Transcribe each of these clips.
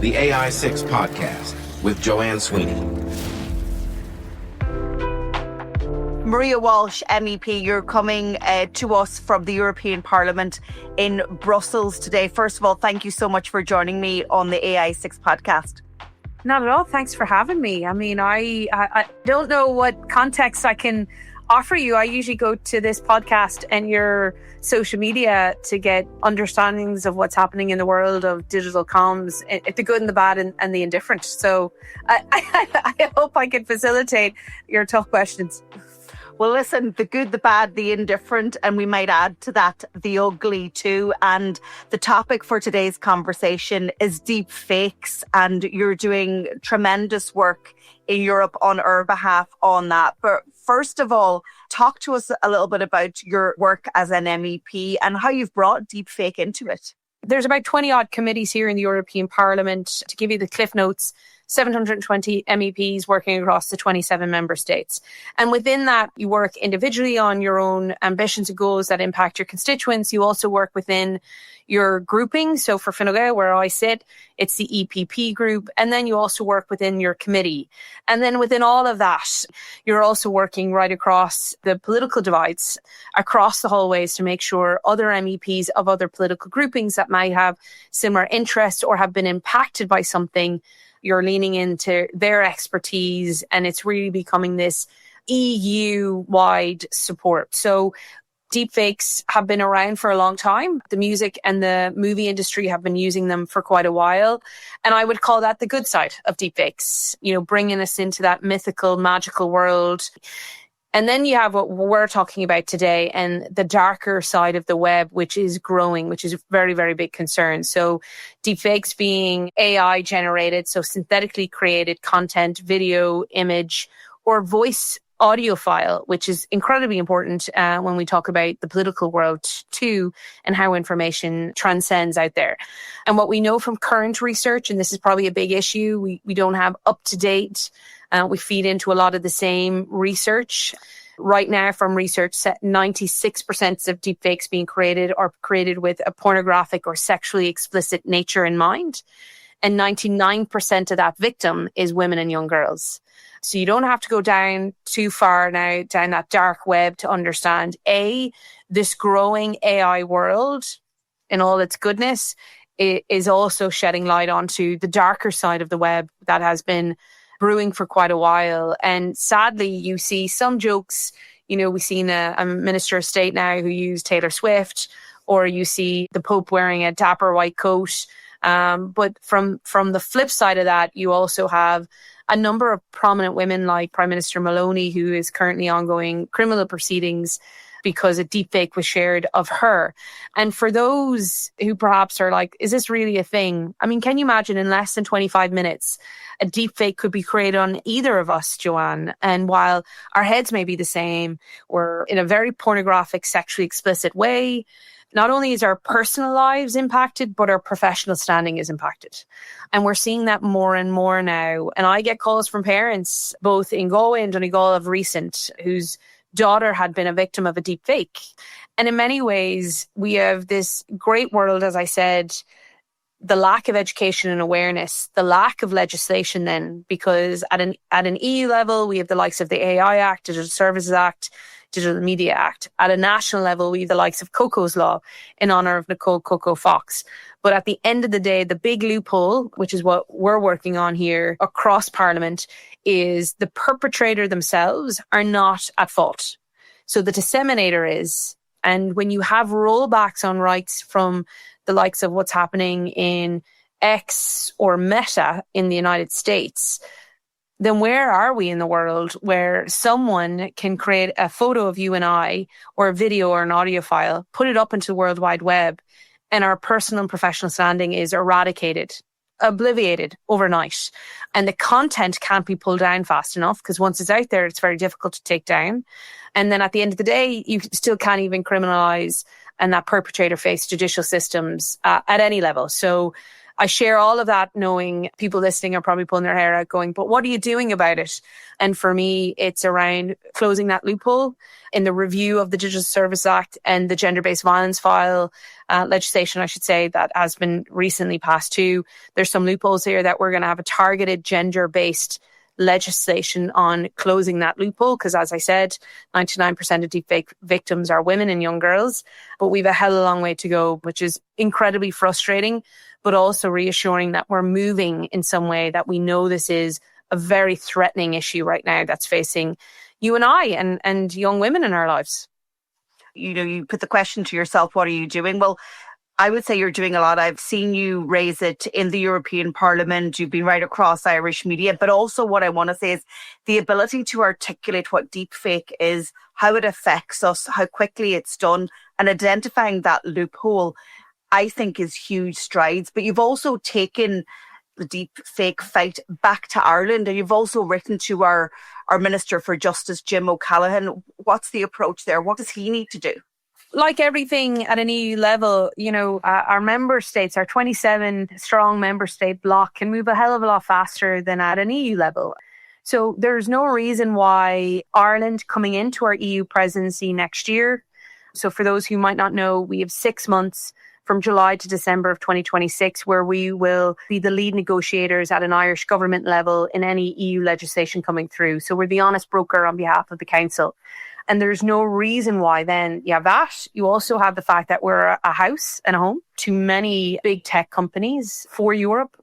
the AI6 podcast with Joanne Sweeney. Maria Walsh, MEP, you're coming to us from the European Parliament in Brussels today. First of all, thank you so much for joining me on the AI6 podcast. Not at all. Thanks for having me. I mean, I don't know what context I can offer you. I usually go to this podcast and your social media to get understandings of what's happening in the world of digital comms, the good and the bad and the indifferent. So I hope I can facilitate your tough questions. Well, listen, the good, the bad, the indifferent, and we might add to that the ugly too. And the topic for today's conversation is deepfakes, and you're doing tremendous work in Europe on our behalf on that. But first of all, talk to us a little bit about your work as an MEP and how you've brought deepfake into it. There's about 20 odd committees here in the European Parliament. To give you the cliff notes, 720 MEPs working across the 27 member states. And within that, you work individually on your own ambitions and goals that impact your constituents. You also work within your grouping. So for Fine Gael, where I sit, it's the EPP group. And then you also work within your committee. And then within all of that, you're also working right across the political divides, across the hallways to make sure other MEPs of other political groupings that might have similar interests or have been impacted by something, you're leaning into their expertise, and it's really becoming this EU-wide support. So deepfakes have been around for a long time. The music and the movie industry have been using them for quite a while. And I would call that the good side of deepfakes, you know, bringing us into that mythical, magical world. And then you have what we're talking about today and the darker side of the web, which is growing, which is a very, very big concern. So deepfakes being AI generated, so synthetically created content, video, image, or voice audio file, which is incredibly important when we talk about the political world too, and how information transcends out there. And what we know from current research, and this is probably a big issue, we don't have up-to-date. We feed into a lot of the same research. Right now, from research, 96% of deepfakes being created are created with a pornographic or sexually explicit nature in mind. And 99% of that victim is women and young girls. So you don't have to go down too far now, down that dark web to understand, A, this growing AI world in all its goodness is also shedding light onto the darker side of the web that has been brewing for quite a while. And sadly, you see some jokes, you know, we've seen a minister of state now who used Taylor Swift, or you see the Pope wearing a dapper white coat. But from the flip side of that, you also have a number of prominent women like Prime Minister Maloney, who is currently ongoing criminal proceedings because a deepfake was shared of her. And for those who perhaps are like, is this really a thing? I mean, can you imagine in less than 25 minutes, a deepfake could be created on either of us, Joanne? And while our heads may be the same, we're in a very pornographic, sexually explicit way. Not only is our personal lives impacted, but our professional standing is impacted. And we're seeing that more and more now. And I get calls from parents, both in Galway and Donegal of recent, whose daughter had been a victim of a deep fake. And in many ways, we have this great world, as I said, the lack of education and awareness, the lack of legislation then, because at an EU level, we have the likes of the AI Act, Digital Services Act, Digital Media Act. At a national level, we have the likes of Coco's Law in honour of Nicole Coco Fox. But at the end of the day, the big loophole, which is what we're working on here across Parliament, is the perpetrator themselves are not at fault. So the disseminator is. And when you have rollbacks on rights from the likes of what's happening in X or Meta in the United States, then where are we in the world where someone can create a photo of you and I, or a video or an audio file, put it up into the World Wide Web, and our personal and professional standing is eradicated, obliterated overnight. And the content can't be pulled down fast enough, because once it's out there, it's very difficult to take down. And then at the end of the day, you still can't even criminalize, and that perpetrator face judicial systems at any level. So I share all of that knowing people listening are probably pulling their hair out going, but what are you doing about it? And for me, it's around closing that loophole in the review of the Digital Services Act and the gender-based violence file legislation, I should say, that has been recently passed too. There's some loopholes here that we're going to have a targeted gender-based legislation on closing that loophole, because as I said, 99% of deepfake victims are women and young girls, but we've a hell of a long way to go, which is incredibly frustrating, but also reassuring that we're moving in some way, that we know this is a very threatening issue right now that's facing you and I and young women in our lives. You know, you put the question to yourself, what are you doing? Well, I would say you're doing a lot. I've seen you raise it in the European Parliament. You've been right across Irish media. But also what I want to say is the ability to articulate what deepfake is, how it affects us, how quickly it's done, and identifying that loophole, I think is huge strides. But you've also taken the deepfake fight back to Ireland, and you've also written to our Minister for Justice, Jim O'Callaghan. What's the approach there? What does he need to do? Like everything at an EU level, you know, our member states, our 27 strong member state bloc can move a hell of a lot faster than at an EU level. So there's no reason why Ireland coming into our EU presidency next year. So for those who might not know, we have 6 months from July to December of 2026, where we will be the lead negotiators at an Irish government level in any EU legislation coming through. So we're the honest broker on behalf of the council. And there's no reason why then you have that. You also have the fact that we're a house and a home to many big tech companies for Europe.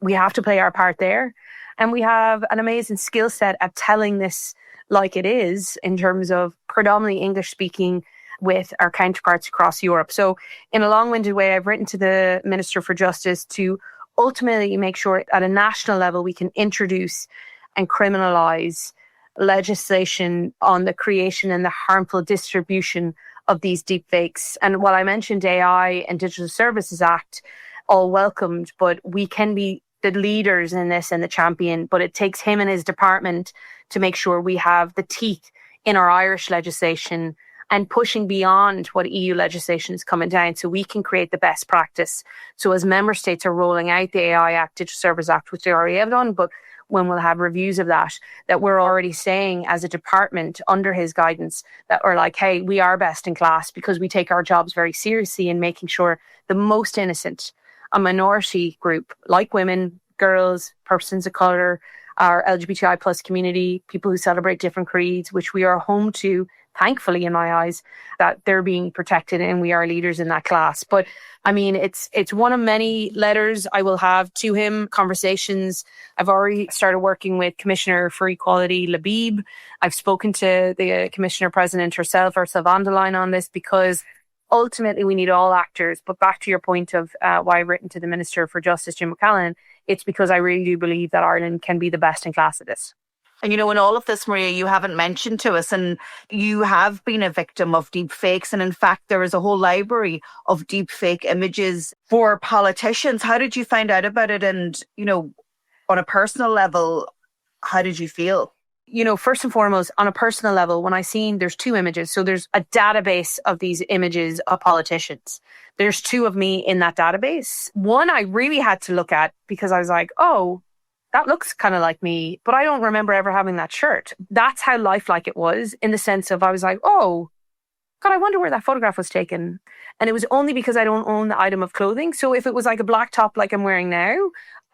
We have to play our part there. And we have an amazing skill set at telling this like it is in terms of predominantly English speaking with our counterparts across Europe. So in a long-winded way, I've written to the Minister for Justice to ultimately make sure at a national level we can introduce and criminalise legislation on the creation and the harmful distribution of these deepfakes. And while I mentioned AI and Digital Services Act, all welcomed, but we can be the leaders in this and the champion, but it takes him and his department to make sure we have the teeth in our Irish legislation and pushing beyond what EU legislation is coming down so we can create the best practice. So as member states are rolling out the AI Act, Digital Services Act, which they already have done, but when we'll have reviews of that we're already saying as a department under his guidance that we're like, hey, we are best in class because we take our jobs very seriously in making sure the most innocent, a minority group like women, girls, persons of colour, our LGBTI plus community, people who celebrate different creeds, which we are home to, thankfully in my eyes, that they're being protected and we are leaders in that class. But I mean, it's one of many letters I will have to him, conversations. I've already started working with Commissioner for Equality, Labib. I've spoken to the Commissioner President herself, Ursula von der Leyen, on this because ultimately we need all actors. But back to your point of why I've written to the Minister for Justice, Jim O'Callaghan, it's because I really do believe that Ireland can be the best in class at this. And, you know, in all of this, Maria, you haven't mentioned to us, and you have been a victim of deep fakes. And in fact, there is a whole library of deep fake images for politicians. How did you find out about it? And, you know, on a personal level, how did you feel? You know, first and foremost, on a personal level, when I seen there's 2 images, so there's a database of these images of politicians. There's 2 of me in that database. One I really had to look at because I was like, oh, that looks kind of like me, but I don't remember ever having that shirt. That's how lifelike it was, in the sense of I was like, oh, God, I wonder where that photograph was taken. And it was only because I don't own the item of clothing. So if it was like a black top like I'm wearing now,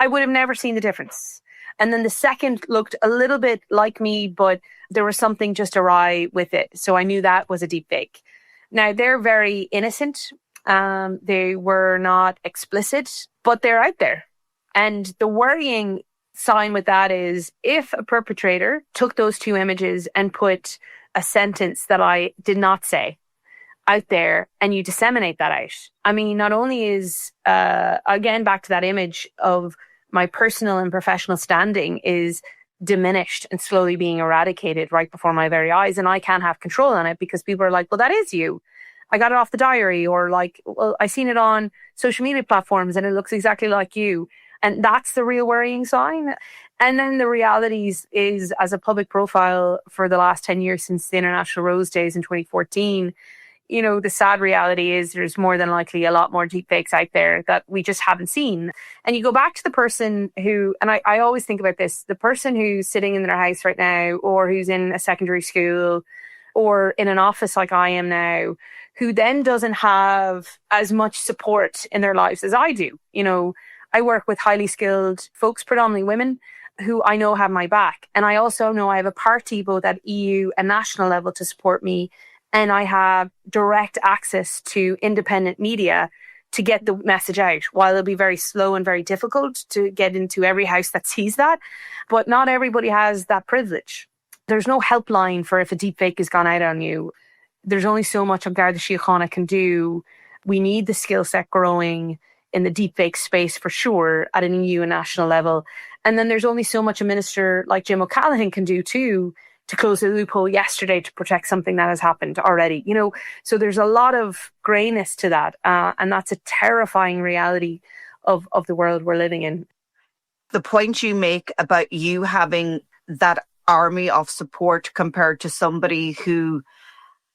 I would have never seen the difference. And then the second looked a little bit like me, but there was something just awry with it. So I knew that was a deep fake. Now, they're very innocent. They were not explicit, but they're out there. And the worrying sign with that is if a perpetrator took those 2 images and put a sentence that I did not say out there and you disseminate that out. I mean, not only is, again, back to that image of my personal and professional standing is diminished and slowly being eradicated right before my very eyes, and I can't have control on it because people are like, well, that is you. I got it off the diary, or like, well, I seen it on social media platforms and it looks exactly like you. And that's the real worrying sign. And then the realities is, as a public profile for the last 10 years since the International Rose Days in 2014, The sad reality is there's more than likely a lot more deepfakes out there that we just haven't seen. And you go back to the person who, and I always think about this, the person who's sitting in their house right now, or who's in a secondary school, or in an office like I am now, who then doesn't have as much support in their lives as I do. I work with highly skilled folks, predominantly women, who I know have my back. And I also know I have a party both at EU and national level to support me. And I have direct access to independent media to get the message out, while it'll be very slow and very difficult to get into every house that sees that. But not everybody has that privilege. There's no helpline for if a deepfake has gone out on you. There's only so much Garda Síochána can do. We need the skill set growing in the deepfake space for sure at an EU and national level. And then there's only so much a minister like Jim O'Callaghan can do too, to close a loophole yesterday to protect something that has happened already. So there's a lot of greyness to that. And that's a terrifying reality of the world we're living in. The point you make about you having that army of support compared to somebody who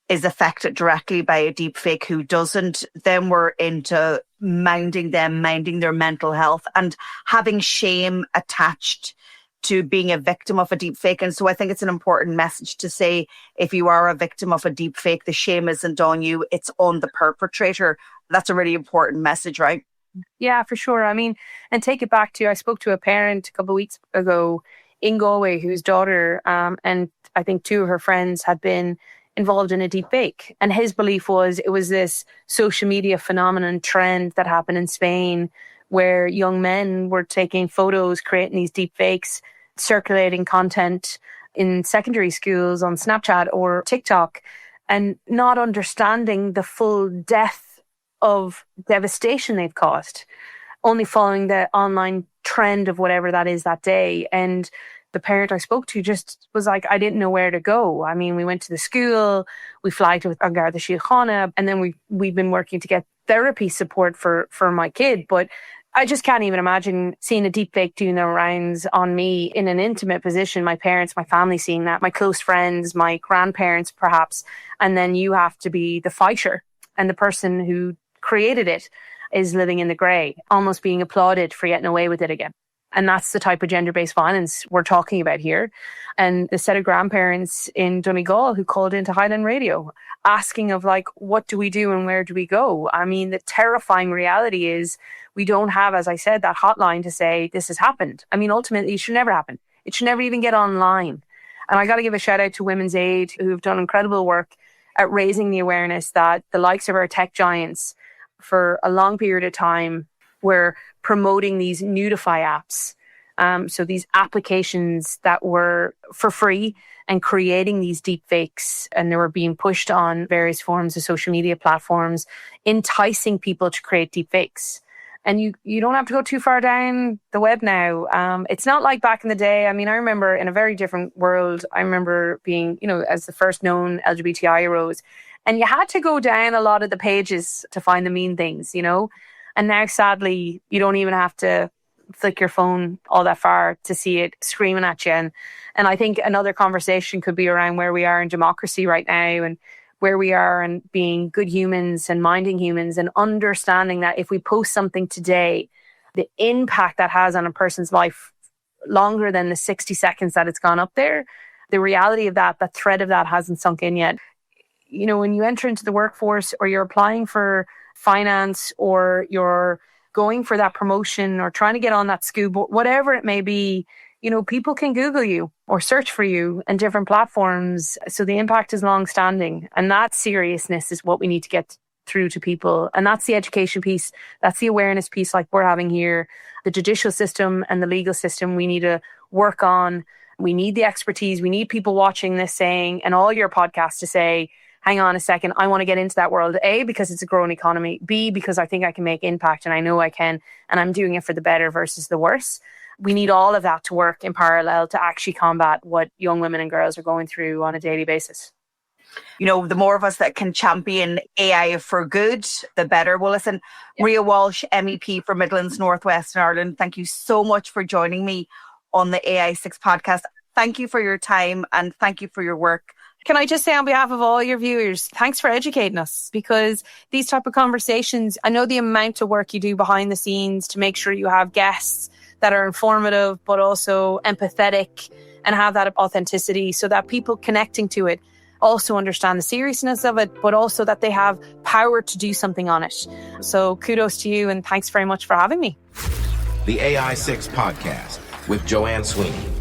is affected directly by a deepfake who doesn't, then we're into minding their mental health and having shame attached to being a victim of a deepfake. And so I think it's an important message to say, if you are a victim of a deepfake, the shame isn't on you, it's on the perpetrator. That's a really important message, right? Yeah, for sure. And take it back to, I spoke to a parent a couple of weeks ago in Galway whose daughter and I think two of her friends had been involved in a deepfake. And his belief was it was this social media phenomenon trend that happened in Spain, where young men were taking photos, creating these deepfakes, circulating content in secondary schools on Snapchat or TikTok, and not understanding the full depth of devastation they've caused, only following the online trend of whatever that is that day. And the parent I spoke to just was like, I didn't know where to go. We went to the school, we flagged with Garda Síochána, and then we've been working to get therapy support for my kid. But I just can't even imagine seeing a deepfake doing their rounds on me in an intimate position, my parents, my family seeing that, my close friends, my grandparents perhaps, and then you have to be the fighter, and the person who created it is living in the grey, almost being applauded for getting away with it again. And that's the type of gender-based violence we're talking about here. And the set of grandparents in Donegal who called into Highland Radio asking of what do we do and where do we go? The terrifying reality is we don't have, as I said, that hotline to say this has happened. Ultimately, it should never happen. It should never even get online. And I got to give a shout out to Women's Aid, who have done incredible work at raising the awareness that the likes of our tech giants for a long period of time were promoting these Nudify apps. So these applications that were for free and creating these deepfakes, and they were being pushed on various forms of social media platforms, enticing people to create deepfakes. And you don't have to go too far down the web now. It's not like back in the day. I remember in a very different world, I remember being, as the first known LGBTI arose, and you had to go down a lot of the pages to find the mean things, And now, sadly, you don't even have to flick your phone all that far to see it screaming at you. And I think another conversation could be around where we are in democracy right now, and where we are and being good humans and minding humans, and understanding that if we post something today, the impact that has on a person's life longer than the 60 seconds that it's gone up there, the reality of that, the threat of that hasn't sunk in yet. When you enter into the workforce, or you're applying for finance, or you're going for that promotion, or trying to get on that school board, whatever it may be, people can Google you or search for you in different platforms. So the impact is long standing, and that seriousness is what we need to get through to people. And that's the education piece. That's the awareness piece like we're having here. The judicial system and the legal system we need to work on. We need the expertise. We need people watching this saying, and all your podcasts to say, hang on a second, I want to get into that world. A, because it's a growing economy. B, because I think I can make impact, and I know I can, and I'm doing it for the better versus the worse. We need all of that to work in parallel to actually combat what young women and girls are going through on a daily basis. The more of us that can champion AI for good, the better. Well, listen, yeah. Maria Walsh, MEP for Midlands North West in Ireland, thank you so much for joining me on the AI6 podcast. Thank you for your time, and thank you for your work. Can I just say on behalf of all your viewers, thanks for educating us, because these type of conversations, I know the amount of work you do behind the scenes to make sure you have guests that are informative, but also empathetic and have that authenticity so that people connecting to it also understand the seriousness of it, but also that they have power to do something on it. So kudos to you and thanks very much for having me. The AI6 Podcast with Joanne Sweeney.